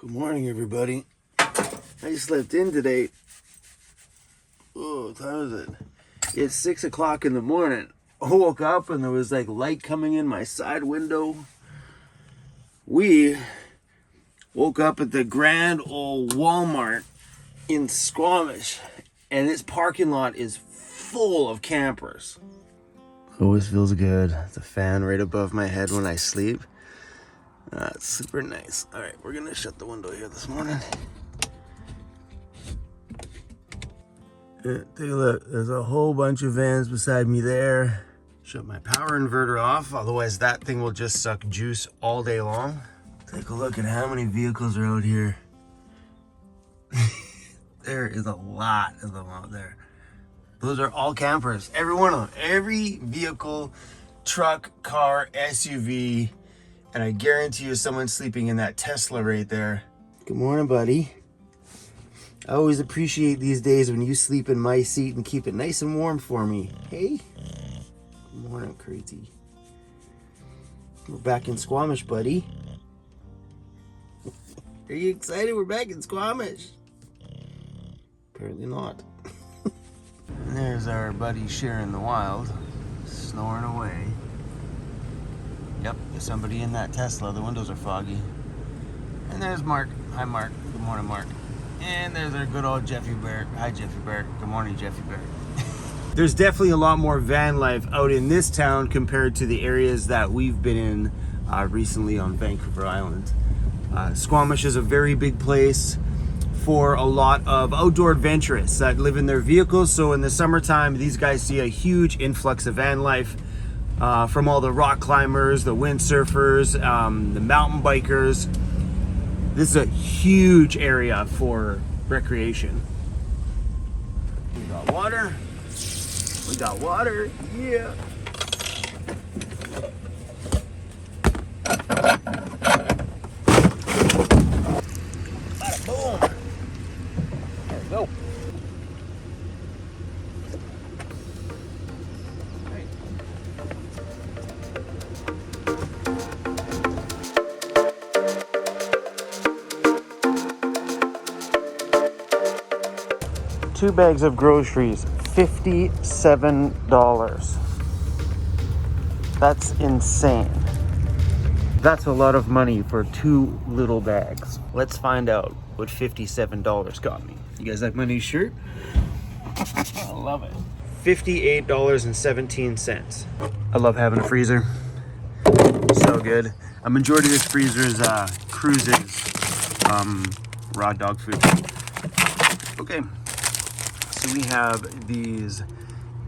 Good morning, everybody. I slept in today. Oh, what time is it? It's 6 o'clock in the morning. I woke up and there was like light coming in my side window. We woke up at the grand old Walmart in Squamish, and this parking lot is full of campers. Always feels good. There's a fan right above my head when I sleep. It's super nice. All right, we're gonna shut the window here this morning. Take a look. There's a whole bunch of vans beside me there. Shut my power inverter off, otherwise that thing will just suck juice all day long. Take a look at how many vehicles are out here. There is a lot of them out there. Those are all campers. Every one of them. Every vehicle, truck, car, SUV. And I guarantee you someone's sleeping in that Tesla right there. Good morning, buddy. I always appreciate these days when you sleep in my seat and keep it nice and warm for me. Hey? Good morning, crazy. We're back in Squamish, buddy. Are you excited? We're back in Squamish. Apparently not. There's our buddy sharing the wild, snoring away. Yep, there's somebody in that Tesla. The windows are foggy. And there's Mark. Hi, Mark. Good morning, Mark. And there's our good old Jeffy Bear. Hi, Jeffy Bear. Good morning, Jeffy Bear. There's definitely a lot more van life out in this town compared to the areas that we've been in recently on Vancouver Island. Squamish is a very big place for a lot of outdoor adventurers that live in their vehicles. So in the summertime, these guys see a huge influx of van life. From all the rock climbers, the windsurfers, the mountain bikers. This is a huge area for recreation. We got water. We got water. Yeah. Bada boom. There we go. Two bags of groceries, $57. That's insane. That's a lot of money for two little bags. Let's find out what $57 got me. You guys like my new shirt? I love it. $58.17. I love having a freezer. So good. A majority of this freezer is Cruise's raw dog food. Okay. So we have these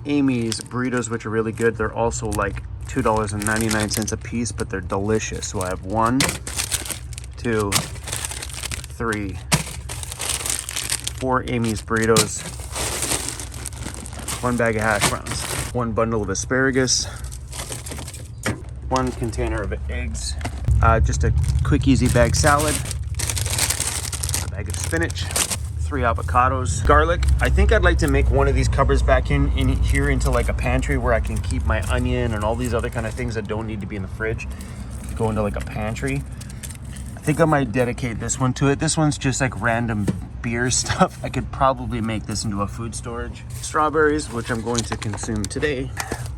Amy's burritos, which are really good. They're also like $2.99 a piece, but they're delicious. So I have 1, 2, 3, 4 Amy's burritos, 1 bag of hash browns, 1 bundle of asparagus, 1 container of eggs, just a quick easy bag salad, a bag of spinach, 3 avocados, garlic. I think I'd like to make one of these cupboards back in here into like a pantry where I can keep my onion and all these other kind of things that don't need to be in the fridge go into like a pantry. I think I might dedicate this one to it. This one's just like random beer stuff. I could probably make this into a food storage. Strawberries, which I'm going to consume today.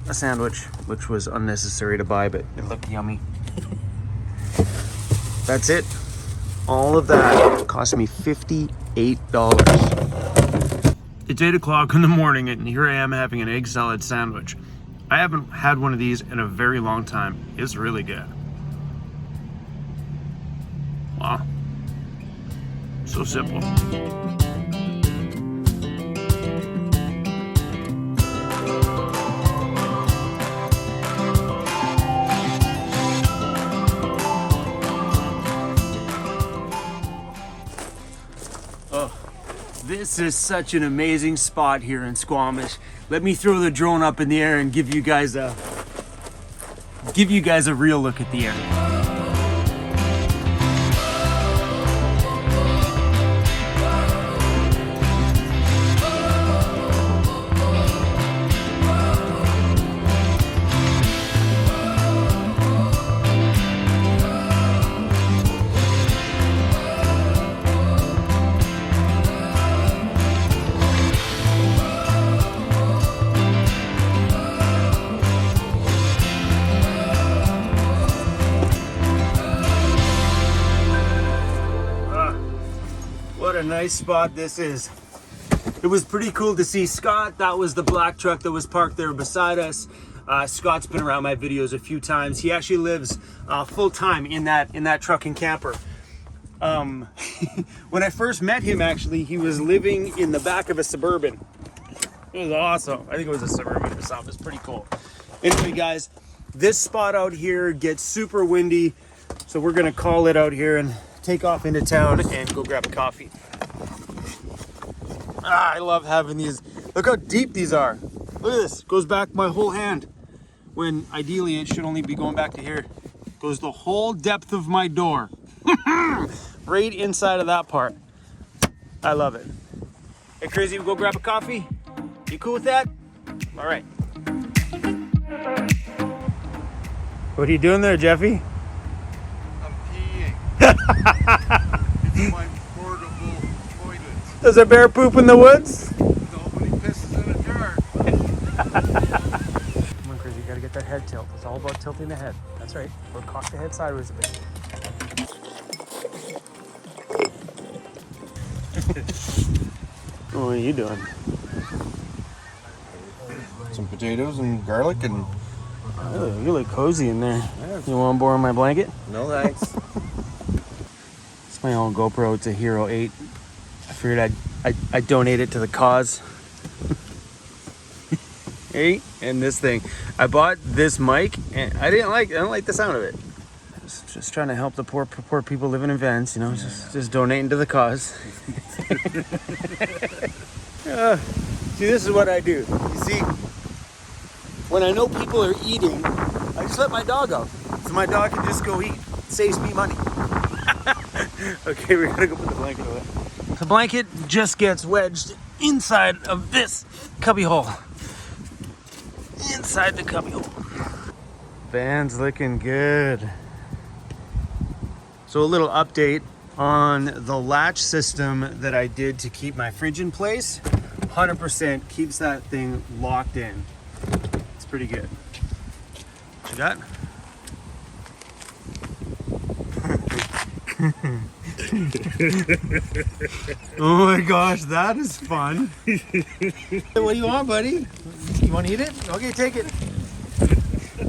A sandwich, which was unnecessary to buy, but it looked yummy. That's it. All of that cost me $58. It's 8 o'clock in the morning and here I am having an egg salad sandwich. I haven't had one of these in a very long time. It's really good. Wow. So simple. This is such an amazing spot here in Squamish. Let me throw the drone up in the air and give you guys a real look at the area. a nice spot this is. It was pretty cool to see Scott. That was the black truck that was parked there beside us. Scott's been around my videos a few times. He actually lives full-time in that truck and camper. When I first met him, actually, he was living in the back of a Suburban. It was awesome. I think it was a Suburban or something. It's pretty cool. Anyway, guys, this spot out here gets super windy, so we're gonna call it out here and take off into town and go grab a coffee. I love having these. Look how deep these are. Look at this. Goes back my whole hand, when ideally it should only be going back to here. Goes the whole depth of my door. Right inside of that part. I love it. Hey, Crazy, we'll go grab a coffee? You cool with that? All right. What are you doing there, Jeffy? I'm peeing. It's my portable toilet. Does a bear poop in the woods? Nobody pisses in a jar. Come on, Crazy, you gotta get that head tilt. It's all about tilting the head. That's right. Or cock the head sideways a bit. What are you doing? Some potatoes and garlic and... Oh, you look cozy in there. You want to borrow my blanket? No thanks. It's my old GoPro. It's a Hero 8. I figured I'd donate it to the cause. Hey, and this thing. I bought this mic and I don't like the sound of it. Just trying to help the poor people living in vans, you know, just donating to the cause. See, this is what I do. You see, when I know people are eating, I just let my dog out. So my dog can just go eat. It saves me money. Okay, we're gonna go put the blanket away. The blanket just gets wedged inside of this cubby hole. Inside the cubby hole. Van's looking good. So a little update on the latch system that I did to keep my fridge in place. 100% keeps that thing locked in. It's pretty good. What you got? Oh my gosh, that is fun. What do you want, buddy? You want to eat it? Okay, take it.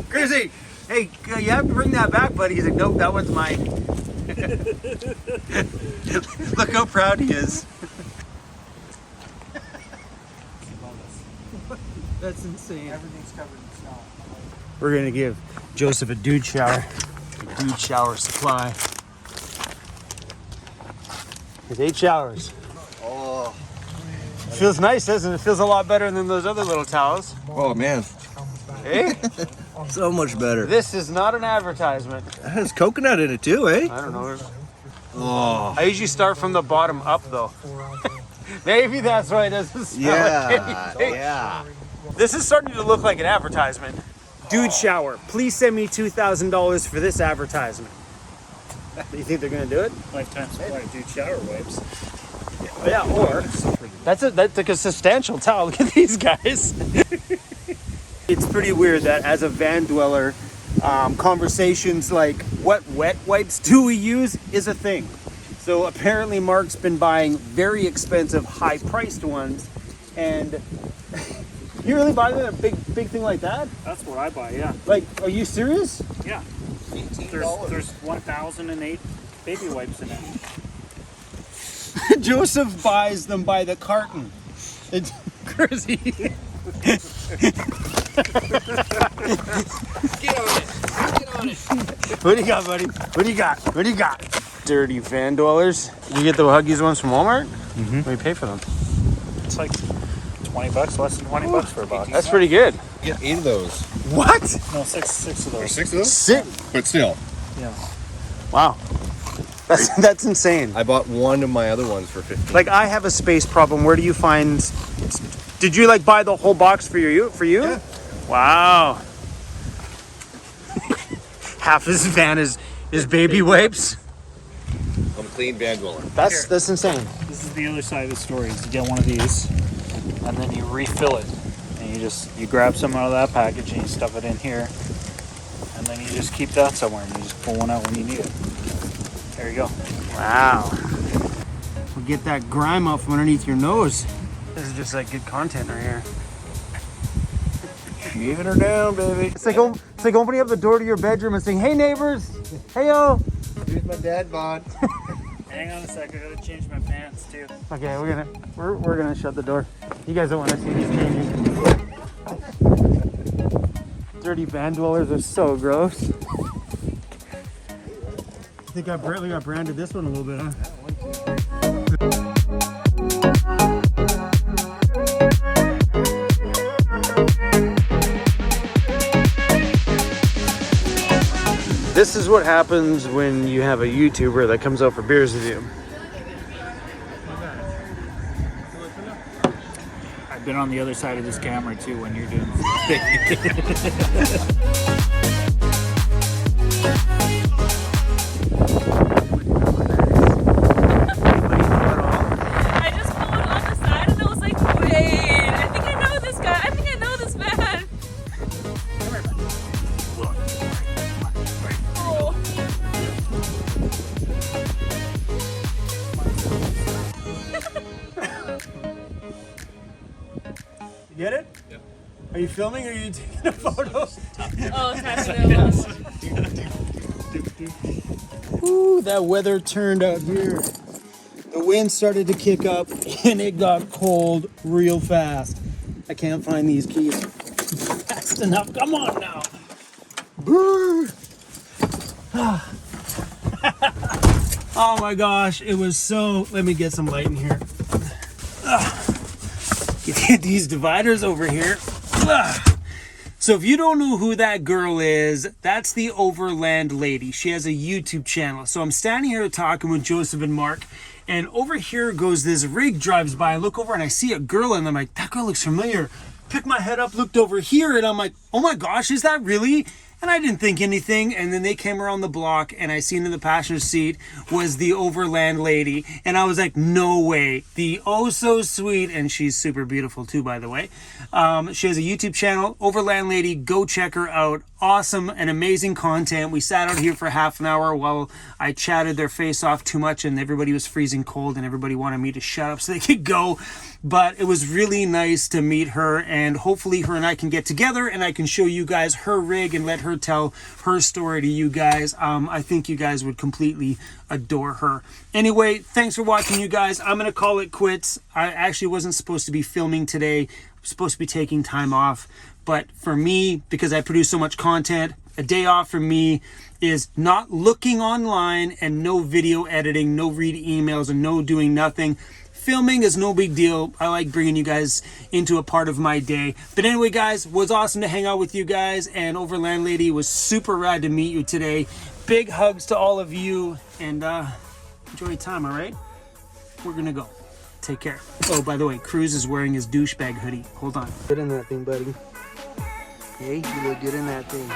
Crazy. Hey, you have to bring that back, buddy. He's like, nope, that one's mine. Look how proud he is. That's insane. Everything's covered in snow. We're gonna give Joseph a dude shower. A dude shower supply. There's 8 showers. Oh. It feels nice, doesn't it? It feels a lot better than those other little towels. Oh, man. Hey? So much better. This is not an advertisement. It has coconut in it, too, eh? I don't know. Oh. I usually start from the bottom up, though. Maybe that's why it doesn't smell like anything. Yeah. This is starting to look like an advertisement. Dude shower. Please send me $2,000 for this advertisement. You think they're gonna do it? Lifetime supply of dude shower wipes. Yeah, or that's like a substantial towel. Look at these guys. It's pretty weird that as a van dweller, conversations like what wet wipes do we use is a thing. So apparently Mark's been buying very expensive, high-priced ones, and you really buy them a big thing like that? That's what I buy, yeah. Like, are you serious? Yeah. There's 1,008 baby wipes in it. Joseph buys them by the carton. It's crazy. Get on it. Get on it. What do you got, buddy? What do you got? What do you got? Dirty van dwellers. You get the Huggies ones from Walmart? Mm-hmm. What do you pay for them? It's like 20 bucks, less than 20 bucks for a box. That's pretty good. Get 8 of those. What? No, six of those. Or 6 of those? 6? But still. Yeah. Wow. That's insane. I bought one of my other ones for 15. Like, I have a space problem. Where do you find... Did you, like, buy the whole box for you? Yeah. Wow. Half his van is baby wipes. I'm a clean van dweller. That's insane. This is the other side of the story. Is you get one of these, and then you refill it, and you grab some out of that package and you stuff it in here, and then you just keep that somewhere, and you just pull one out when you need it. There you go. Wow. will get that grime off from underneath your nose. This is just like good content right here. Shaving her down, baby. It's like opening up the door to your bedroom and saying, "Hey neighbors, hey yo." Here's my dad bod. Hang on a sec, I gotta change my pants too. Okay, we're gonna shut the door. You guys don't want to see these changing. Dirty van dwellers are so gross. I think I barely got branded this one a little bit, huh? This is what happens when you have a YouTuber that comes out for beers with you. I've been on the other side of this camera too when you're doing this. I just pulled on the side and I was like, wait, I think I know this guy. I think I know this man. Oh. You get it? Yep. Are you filming or are you taking a photo? Oh, it's Ooh, that weather turned out here. The wind started to kick up and it got cold real fast. I can't find these keys fast enough. Come on now. Brr. Oh my gosh, it was so. Let me get some light in here. Get these dividers over here. So if you don't know who that girl is, that's the Overland Lady. She has a YouTube channel. So I'm standing here talking with Joseph and Mark, and over here goes this rig drives by. I look over and I see a girl and I'm like, that girl looks familiar. Picked my head up, looked over here, and I'm like, oh my gosh, is that really? And I didn't think anything, and then they came around the block and I seen in the passenger seat was the Overland Lady, and I was like, no way. The oh so sweet, and she's super beautiful too, by the way. She has a YouTube channel, Overland Lady. Go check her out. Awesome and amazing content. We sat out here for half an hour while I chatted their face off too much and everybody was freezing cold and everybody wanted me to shut up so they could go. But it was really nice to meet her, and hopefully her and I can get together and I can show you guys her rig and let her tell her story to you guys. I think you guys would completely adore her. Anyway, thanks for watching, you guys. I'm going to call it quits. I actually wasn't supposed to be filming today. I'm supposed to be taking time off. But for me, because I produce so much content, a day off for me is not looking online and no video editing, no read emails, and no doing nothing. Filming is no big deal. I like bringing you guys into a part of my day. But anyway, guys, it was awesome to hang out with you guys. And Overland Lady, was super rad to meet you today. Big hugs to all of you. And enjoy your time, all right? We're going to go. Take care. Oh, by the way, Cruz is wearing his douchebag hoodie. Hold on. Get in that thing, buddy. Hey, you look good in that thing.